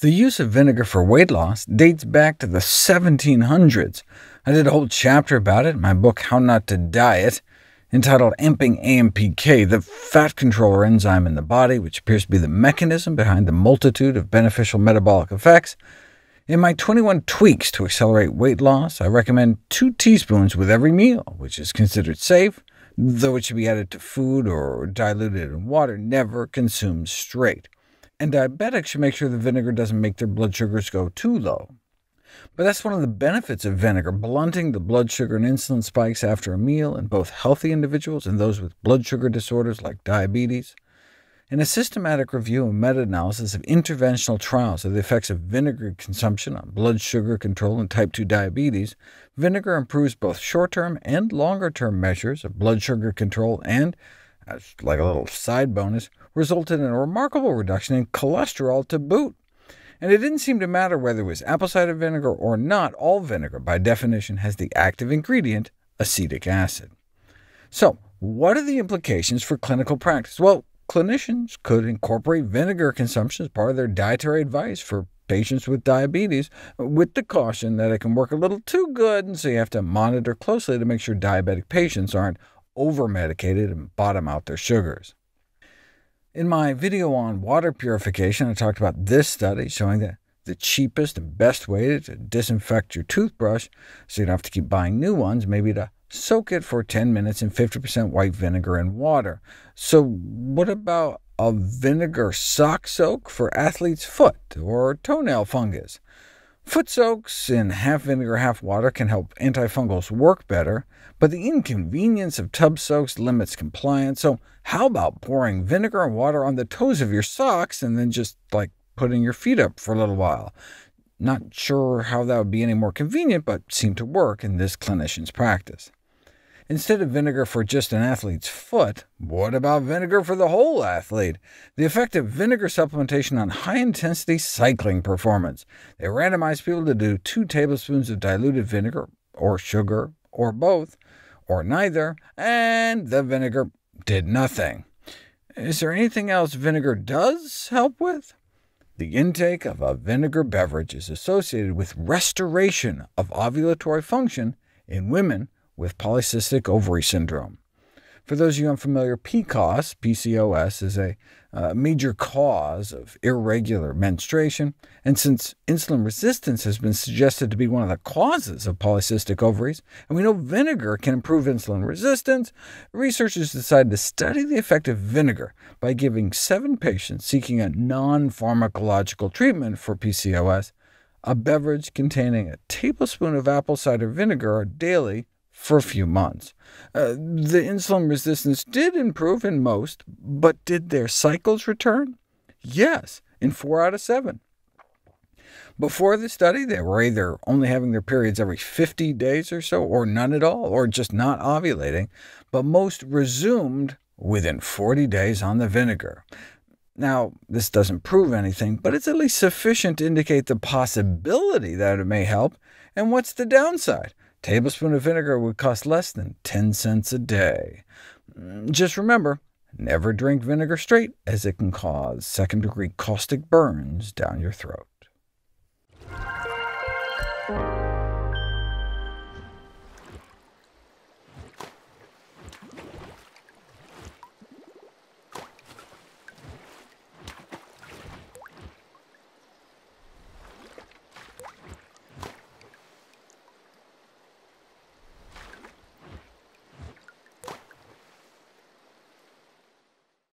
The use of vinegar for weight loss dates back to the 1700s. I did a whole chapter about it in my book How Not to Diet, entitled Amping AMPK, the fat controller enzyme in the body, which appears to be the mechanism behind the multitude of beneficial metabolic effects. In my 21 tweaks to accelerate weight loss, I recommend 2 teaspoons with every meal, which is considered safe, though it should be added to food or diluted in water, never consumed straight. And diabetics should make sure the vinegar doesn't make their blood sugars go too low. But that's one of the benefits of vinegar, blunting the blood sugar and insulin spikes after a meal in both healthy individuals and those with blood sugar disorders like diabetes. In a systematic review and meta-analysis of interventional trials of the effects of vinegar consumption on blood sugar control and type 2 diabetes, vinegar improves both short-term and longer-term measures of blood sugar control and, as like a little side bonus, resulted in a remarkable reduction in cholesterol to boot. And it didn't seem to matter whether it was apple cider vinegar or not. All vinegar, by definition, has the active ingredient, acetic acid. So, what are the implications for clinical practice? Well, clinicians could incorporate vinegar consumption as part of their dietary advice for patients with diabetes, with the caution that it can work a little too good, and so you have to monitor closely to make sure diabetic patients aren't over-medicated and bottom out their sugars. In my video on water purification, I talked about this study showing that the cheapest and best way to disinfect your toothbrush, so you don't have to keep buying new ones, may be to soak it for 10 minutes in 50% white vinegar and water. So what about a vinegar sock soak for athlete's foot or toenail fungus? Foot soaks in half vinegar, half water can help antifungals work better, but the inconvenience of tub soaks limits compliance, so how about pouring vinegar and water on the toes of your socks and then just putting your feet up for a little while? Not sure how that would be any more convenient, but seemed to work in this clinician's practice. Instead of vinegar for just an athlete's foot, what about vinegar for the whole athlete? The effect of vinegar supplementation on high-intensity cycling performance. They randomized people to do 2 tablespoons of diluted vinegar, or sugar, or both, or neither, and the vinegar did nothing. Is there anything else vinegar does help with? The intake of a vinegar beverage is associated with restoration of ovulatory function in women with polycystic ovary syndrome. For those of you unfamiliar, PCOS, is a major cause of irregular menstruation, and since insulin resistance has been suggested to be one of the causes of polycystic ovaries, and we know vinegar can improve insulin resistance, researchers decided to study the effect of vinegar by giving 7 patients seeking a non-pharmacological treatment for PCOS a beverage containing a tablespoon of apple cider vinegar daily for a few months. The insulin resistance did improve in most, but did their cycles return? Yes, in 4 out of 7. Before the study, they were either only having their periods every 50 days or so, or none at all, or just not ovulating, but most resumed within 40 days on the vinegar. Now, this doesn't prove anything, but it's at least sufficient to indicate the possibility that it may help. And what's the downside? A tablespoon of vinegar would cost less than 10 cents a day. Just remember, never drink vinegar straight, as it can cause second-degree caustic burns down your throat.